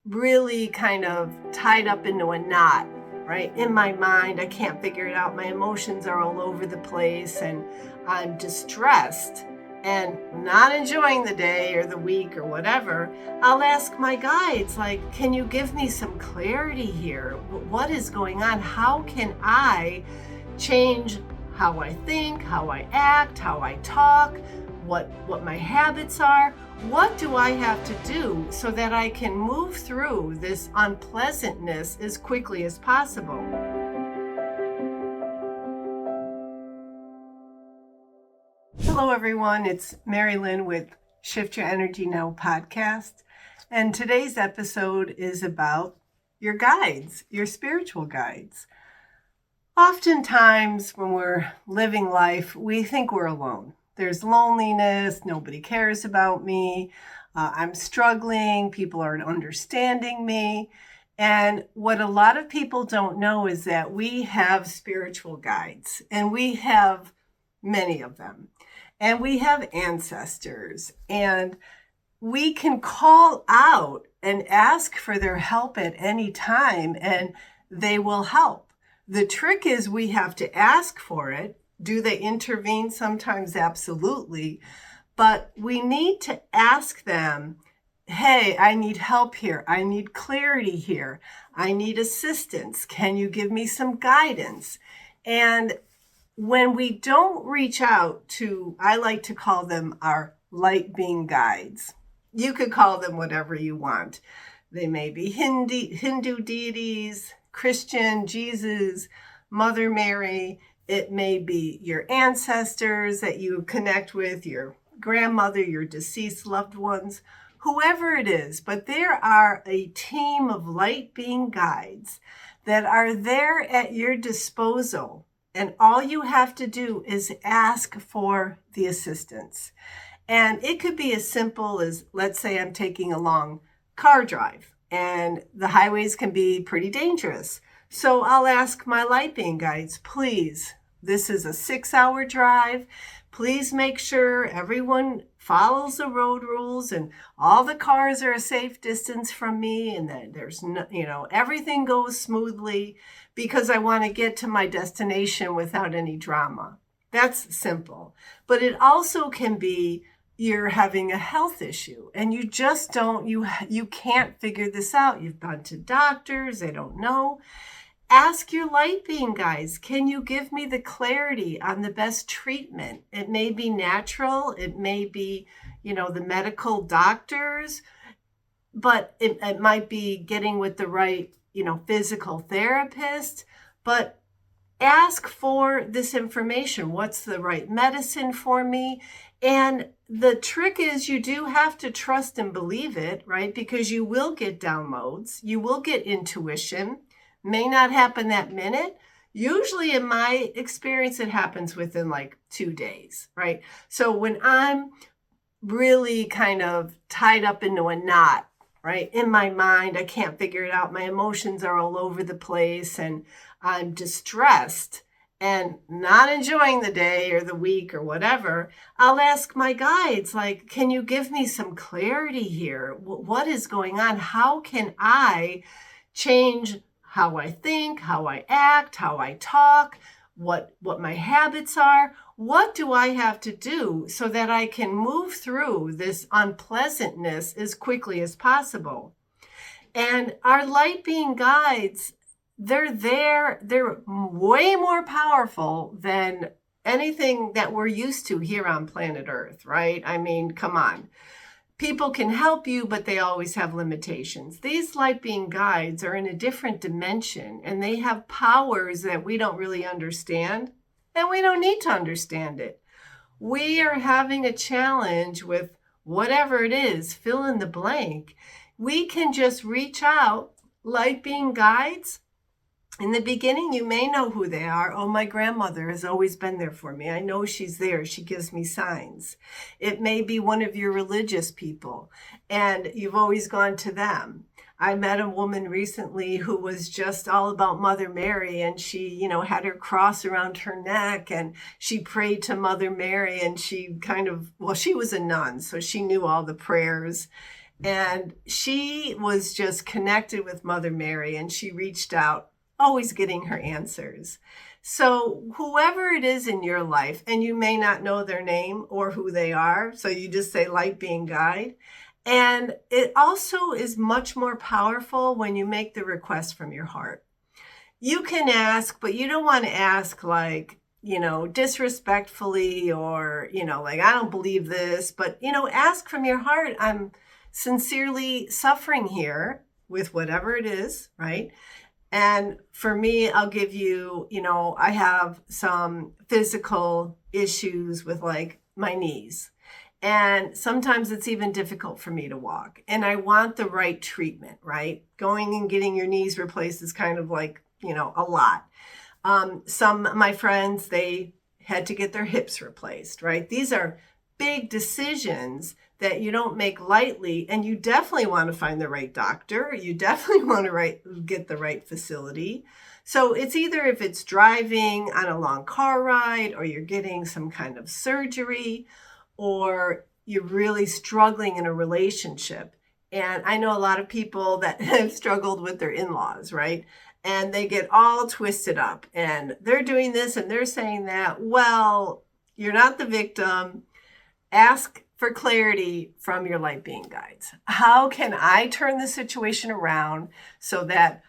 really kind of tied up into a knot, right? In my mind, I can't figure it out. My emotions are all over the place and I'm distressed and not enjoying the day or the week or whatever, I'll ask my guides, like, can you give me some clarity here? What is going on? How can I change how I think, how I act, how I talk, what my habits are? What do I have to do so that I can move through this unpleasantness as quickly as possible? Hello, everyone. It's Mary Lynn with Shift Your Energy Now podcast. And today's episode is about your guides, your spiritual guides. Oftentimes when we're living life, we think we're alone. There's loneliness, nobody cares about me, I'm struggling, people aren't understanding me. And what a lot of people don't know is that we have spiritual guides, and we have many of them. And we have ancestors, and we can call out and ask for their help at any time, and they will help. The trick is we have to ask for it. Do they intervene? Sometimes, absolutely. But we need to ask them, hey, I need help here. I need clarity here. I need assistance. Can you give me some guidance? And when we don't reach out to, I like to call them our light being guides. You could call them whatever you want. They may be Hindu deities, Christian, Jesus, Mother Mary. It may be your ancestors that you connect with, your grandmother, your deceased loved ones, whoever it is. But there are a team of light being guides that are there at your disposal. And all you have to do is ask for the assistance. And it could be as simple as, let's say I'm taking a long car drive and the highways can be pretty dangerous. So I'll ask my light being guides, please, this is a 6-hour drive. Please make sure everyone follows the road rules and all the cars are a safe distance from me and that there's no, everything goes smoothly because I want to get to my destination without any drama. That's simple. But it also can be you're having a health issue and you just you can't figure this out. You've gone to doctors, they don't know. Ask your light being guides, can you give me the clarity on the best treatment? It may be natural, it may be, the medical doctors, but it might be getting with the right, physical therapist. But ask for this information. What's the right medicine for me? And the trick is you do have to trust and believe it, right? Because you will get downloads, you will get intuition. May not happen that minute. Usually in my experience, it happens within like 2 days, right? So when I'm really kind of tied up into a knot, right? In my mind, I can't figure it out. My emotions are all over the place and I'm distressed and not enjoying the day or the week or whatever, I'll ask my guides, like, can you give me some clarity here? What is going on? How can I change how I think, how I act, how I talk, what my habits are? What do I have to do so that I can move through this unpleasantness as quickly as possible? And our light being guides, they're way more powerful than anything that we're used to here on planet Earth, right? I mean, come on. People can help you, but they always have limitations. These light being guides are in a different dimension, and they have powers that we don't really understand, and we don't need to understand it. We are having a challenge with whatever it is, fill in the blank. We can just reach out, light being guides. In the beginning, you may know who they are. Oh, my grandmother has always been there for me. I know she's there. She gives me signs. It may be one of your religious people, and you've always gone to them. I met a woman recently who was just all about Mother Mary, and she, had her cross around her neck, and she prayed to Mother Mary, and she she was a nun, so she knew all the prayers. And she was just connected with Mother Mary, and she reached out, always getting her answers. So whoever it is in your life, and you may not know their name or who they are, so you just say light being guide. And it also is much more powerful when you make the request from your heart. You can ask, but you don't want to ask like, disrespectfully or, like, I don't believe this, but, ask from your heart. I'm sincerely suffering here with whatever it is, right? And for me, I'll give you, I have some physical issues with like my knees. And sometimes it's even difficult for me to walk. And I want the right treatment, right? Going and getting your knees replaced is kind of like, a lot. Some of my friends, they had to get their hips replaced, right? These are big decisions that you don't make lightly, and you definitely want to find the right doctor. You definitely want to get the right facility. So it's either if it's driving on a long car ride, or you're getting some kind of surgery, or you're really struggling in a relationship. And I know a lot of people that have struggled with their in-laws, right? And they get all twisted up and they're doing this and they're saying that. Well, you're not the victim. Ask for clarity from your light being guides. How can I turn the situation around so that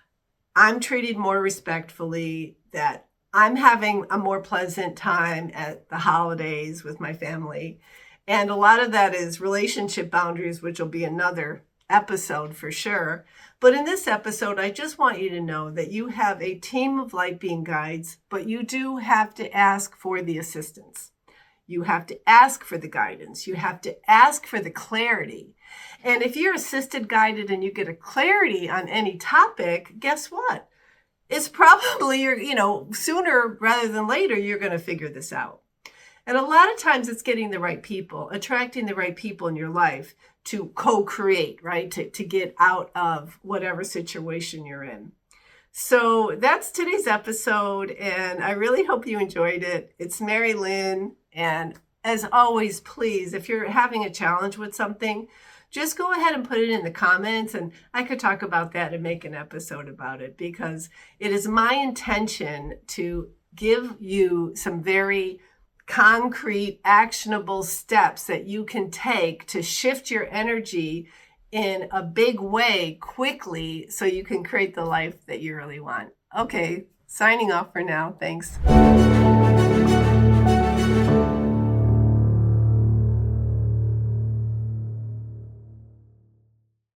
I'm treated more respectfully, that I'm having a more pleasant time at the holidays with my family? And a lot of that is relationship boundaries, which will be another episode for sure. But in this episode, I just want you to know that you have a team of light being guides, but you do have to ask for the assistance. You have to ask for the guidance. You have to ask for the clarity. And if you're assisted guided and you get a clarity on any topic, guess what? It's probably, sooner rather than later, you're going to figure this out. And a lot of times it's getting the right people, attracting the right people in your life to co-create, right? To get out of whatever situation you're in. So that's today's episode, and I really hope you enjoyed it. It's Mary Lynn, and as always, please, if you're having a challenge with something, just go ahead and put it in the comments, and I could talk about that and make an episode about it, because it is my intention to give you some very concrete, actionable steps that you can take to shift your energy in a big way quickly so you can create the life that you really want. Okay, signing off for now. Thanks.